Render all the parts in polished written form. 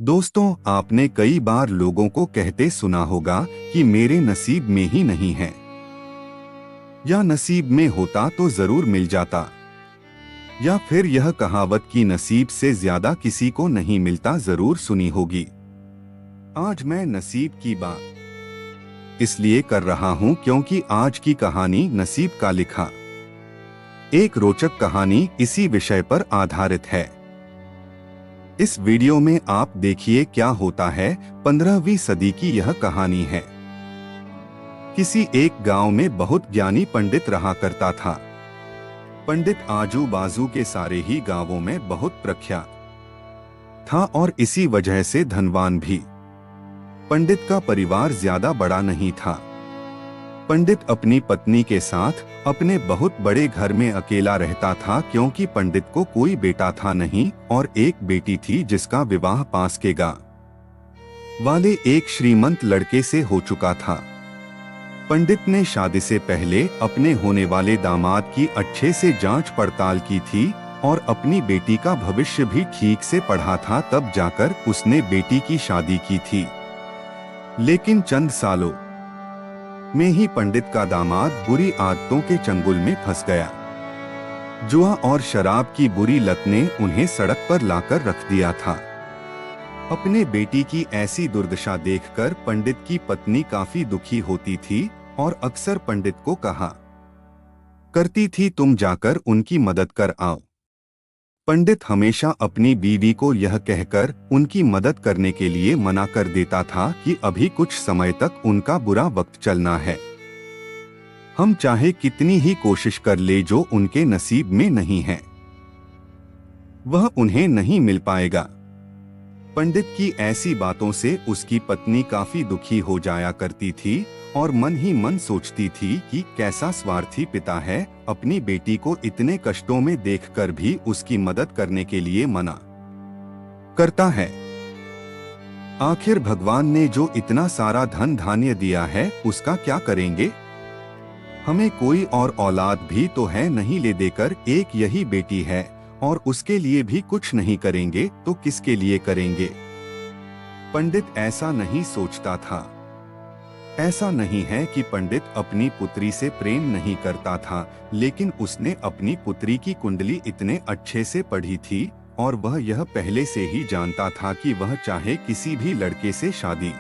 दोस्तों, आपने कई बार लोगों को कहते सुना होगा कि मेरे नसीब में ही नहीं है, या नसीब में होता तो जरूर मिल जाता, या फिर यह कहावत कि नसीब से ज्यादा किसी को नहीं मिलता जरूर सुनी होगी। आज मैं नसीब की बात इसलिए कर रहा हूं क्योंकि आज की कहानी नसीब का लिखा एक रोचक कहानी इसी विषय पर आधारित है। इस वीडियो में आप देखिए क्या होता है। 15वीं सदी की यह कहानी है। किसी एक गांव में बहुत ज्ञानी पंडित रहा करता था। पंडित आजू बाजू के सारे ही गांवों में बहुत प्रख्यात था और इसी वजह से धनवान भी। पंडित का परिवार ज्यादा बड़ा नहीं था। पंडित अपनी पत्नी के साथ अपने बहुत बड़े घर में अकेला रहता था क्योंकि पंडित को कोई बेटा था नहीं और एक बेटी थी जिसका विवाह पास के गांव वाले एक श्रीमंत लड़के से हो चुका था। पंडित ने शादी से पहले अपने होने वाले दामाद की अच्छे से जांच पड़ताल की थी और अपनी बेटी का भविष्य भी ठीक से पढ़ा था, तब जाकर उसने बेटी की शादी की थी। लेकिन चंद सालों में ही पंडित का दामाद बुरी आदतों के चंगुल में फंस गया। जुआ और शराब की बुरी लत ने उन्हें सड़क पर लाकर रख दिया था। अपने बेटी की ऐसी दुर्दशा देखकर पंडित की पत्नी काफी दुखी होती थी और अक्सर पंडित को कहा करती थी, तुम जाकर उनकी मदद कर आओ। पंडित हमेशा अपनी बीवी को यह कहकर उनकी मदद करने के लिए मना कर देता था कि अभी कुछ समय तक उनका बुरा वक्त चलना है। हम चाहे कितनी ही कोशिश कर ले, जो उनके नसीब में नहीं है वह उन्हें नहीं मिल पाएगा। पंडित की ऐसी बातों से उसकी पत्नी काफी दुखी हो जाया करती थी और मन ही मन सोचती थी कि कैसा स्वार्थी पिता है, अपनी बेटी को इतने कष्टों में देखकर भी उसकी मदद करने के लिए मना करता है। आखिर भगवान ने जो इतना सारा धन धान्य दिया है उसका क्या करेंगे? हमें कोई और औलाद भी तो है नहीं, ले देकर एक यही बेटी है और उसके लिए भी कुछ नहीं करेंगे तो किसके लिए करेंगे? पंडित ऐसा नहीं सोचता था। ऐसा नहीं है कि पंडित अपनी पुत्री से प्रेम नहीं करता था, लेकिन उसने अपनी पुत्री की कुंडली इतने अच्छे से पढ़ी थी और वह यह पहले से ही जानता था कि वह चाहे किसी भी लड़के से शादी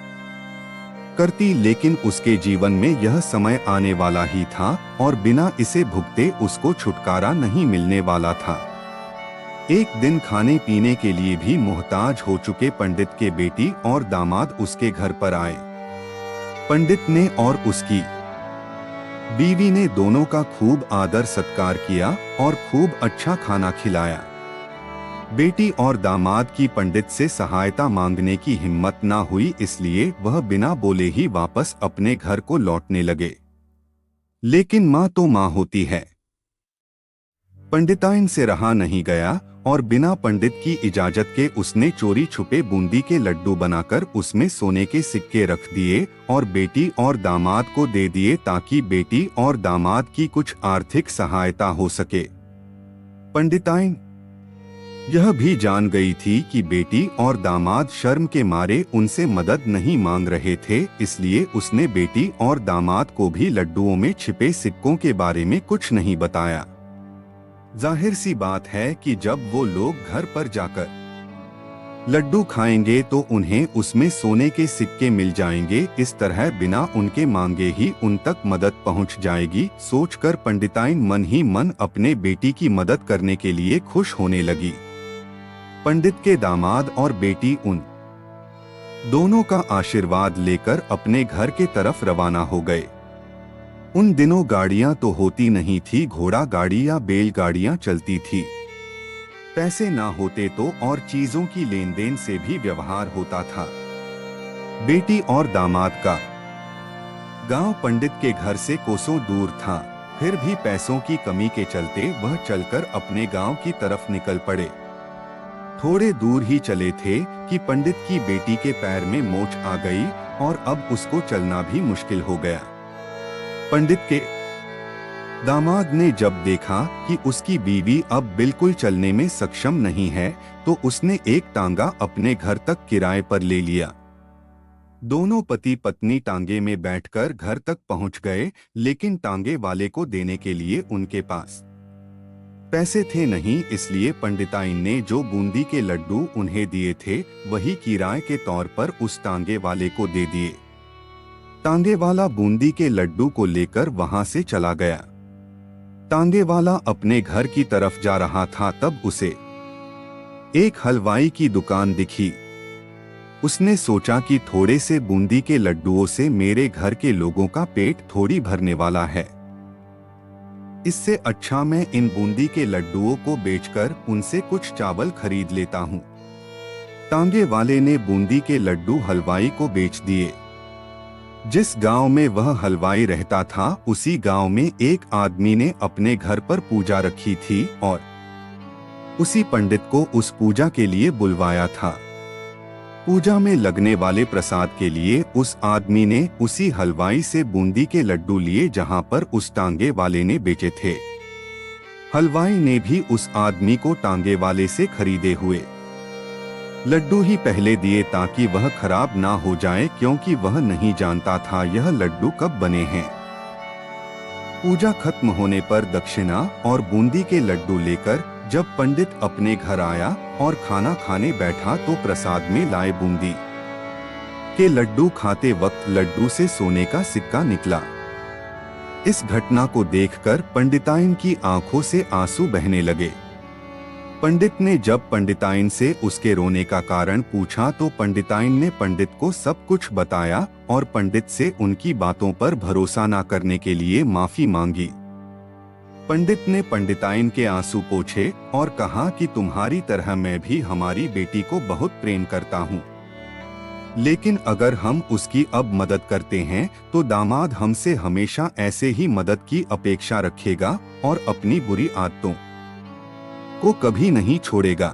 करती, लेकिन उसके जीवन में यह समय आने वाला ही था और बिना इसे भुगते उसको छुटकारा नहीं मिलने वाला था। एक दिन खाने पीने के लिए भी मोहताज हो चुके पंडित के बेटी और दामाद उसके घर पर आए। पंडित ने और उसकी बीवी ने दोनों का खूब आदर सत्कार किया और खूब अच्छा खाना खिलाया। बेटी और दामाद की पंडित से सहायता मांगने की हिम्मत ना हुई, इसलिए वह बिना बोले ही वापस अपने घर को लौटने लगे। लेकिन माँ तो माँ होती है। पंडिताइन से रहा नहीं गया और बिना पंडित की इजाजत के उसने चोरी छुपे बूंदी के लड्डू बनाकर उसमें सोने के सिक्के रख दिए और बेटी और दामाद को दे दिए ताकि बेटी और दामाद की कुछ आर्थिक सहायता हो सके। पंडिताइन यह भी जान गई थी कि बेटी और दामाद शर्म के मारे उनसे मदद नहीं मांग रहे थे, इसलिए उसने बेटी और दामाद को भी लड्डुओं में छिपे सिक्कों के बारे में कुछ नहीं बताया। जाहिर सी बात है कि जब वो लोग घर पर जाकर लड्डू खाएंगे तो उन्हें उसमें सोने के सिक्के मिल जाएंगे। इस तरह बिना उनके मांगे ही उन तक मदद पहुंच जाएगी। सोचकर पंडिताइन मन ही मन अपने बेटी की मदद करने के लिए खुश होने लगी। पंडित के दामाद और बेटी उन दोनों का आशीर्वाद लेकर अपने घर के तरफ रवाना हो गए। उन दिनों गाड़ियां तो होती नहीं थी, घोड़ा गाड़ी या बैलगाड़ियां चलती थी। पैसे ना होते तो और चीजों की लेन देन से भी व्यवहार होता था। बेटी और दामाद का गांव पंडित के घर से कोसों दूर था, फिर भी पैसों की कमी के चलते वह चलकर अपने गांव की तरफ निकल पड़े। थोड़े दूर ही चले थे कि पंडित की बेटी के पैर में मोच आ गई और अब उसको चलना भी मुश्किल हो गया। पंडित के दामाद ने जब देखा कि उसकी बीवी अब बिल्कुल चलने में सक्षम नहीं है, तो उसने एक टांगा अपने घर तक किराए पर ले लिया। दोनों पति पत्नी टांगे में बैठकर घर तक पहुंच गए, लेकिन टांगे वाले को देने के लिए उनके पास पैसे थे नहीं, इसलिए पंडिताइन ने जो बूंदी के लड्डू उन्हें दिए थे वही किराए के तौर पर उस टांगे वाले को दे दिए। टांगे वाला बूंदी के लड्डू को लेकर वहां से चला गया। टांगे वाला अपने घर की तरफ जा रहा था, तब उसे एक हलवाई की दुकान दिखी। उसने सोचा कि थोड़े से बूंदी के लड्डुओं से मेरे घर के लोगों का पेट थोड़ी भरने वाला है। इससे अच्छा मैं इन बूंदी के लड्डुओं को बेचकर उनसे कुछ चावल खरीद लेता हूँ। टांगे वाले ने बूंदी के लड्डू हलवाई को बेच दिए। जिस गांव में वह हलवाई रहता था, उसी गांव में एक आदमी ने अपने घर पर पूजा रखी थी और उसी पंडित को उस पूजा के लिए बुलवाया था। पूजा में लगने वाले प्रसाद के लिए उस आदमी ने उसी हलवाई से बूंदी के लड्डू लिए जहां पर उस टांगे वाले ने बेचे थे। हलवाई ने भी उस आदमी को टांगे वाले से खरीदे हुए लड्डू ही पहले दिए ताकि वह खराब ना हो जाए, क्योंकि वह नहीं जानता था यह लड्डू कब बने हैं। पूजा खत्म होने पर दक्षिणा और बूंदी के लड्डू लेकर जब पंडित अपने घर आया और खाना खाने बैठा, तो प्रसाद में लाए बूंदी के लड्डू खाते वक्त लड्डू से सोने का सिक्का निकला। इस घटना को देखकर पंडिताइन की आंखों से आंसू बहने लगे। पंडित ने जब पंडिताइन से उसके रोने का कारण पूछा, तो पंडिताइन ने पंडित को सब कुछ बताया और पंडित से उनकी बातों पर भरोसा न करने के लिए माफी मांगी। पंडित ने पंडिताइन के आंसू पोंछे और कहा कि तुम्हारी तरह मैं भी हमारी बेटी को बहुत प्रेम करता हूँ, लेकिन अगर हम उसकी अब मदद करते हैं तो दामाद हमसे हमेशा ऐसे ही मदद की अपेक्षा रखेगा और अपनी बुरी आदतों को कभी नहीं छोड़ेगा।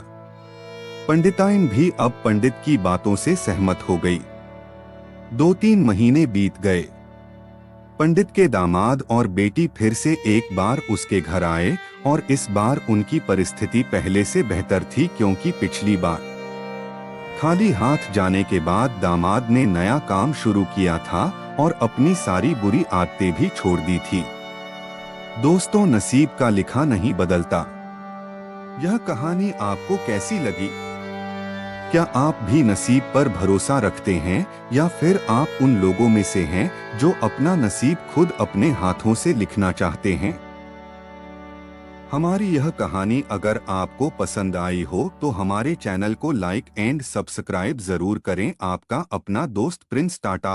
पंडिताइन भी अब पंडित की बातों से सहमत हो गई। 2-3 महीने बीत गए। पंडित के दामाद और बेटी फिर से एक बार उसके घर आए और इस बार उनकी परिस्थिति पहले से बेहतर थी, क्योंकि पिछली बार खाली हाथ जाने के बाद दामाद ने नया काम शुरू किया था और अपनी सारी बुरी आदतें भी छोड़ दी थी। दोस्तों, नसीब का लिखा नहीं बदलता। यह कहानी आपको कैसी लगी? क्या आप भी नसीब पर भरोसा रखते हैं, या फिर आप उन लोगों में से हैं जो अपना नसीब खुद अपने हाथों से लिखना चाहते हैं? हमारी यह कहानी अगर आपको पसंद आई हो तो हमारे चैनल को लाइक एंड सब्सक्राइब जरूर करें। आपका अपना दोस्त प्रिंस टाटा।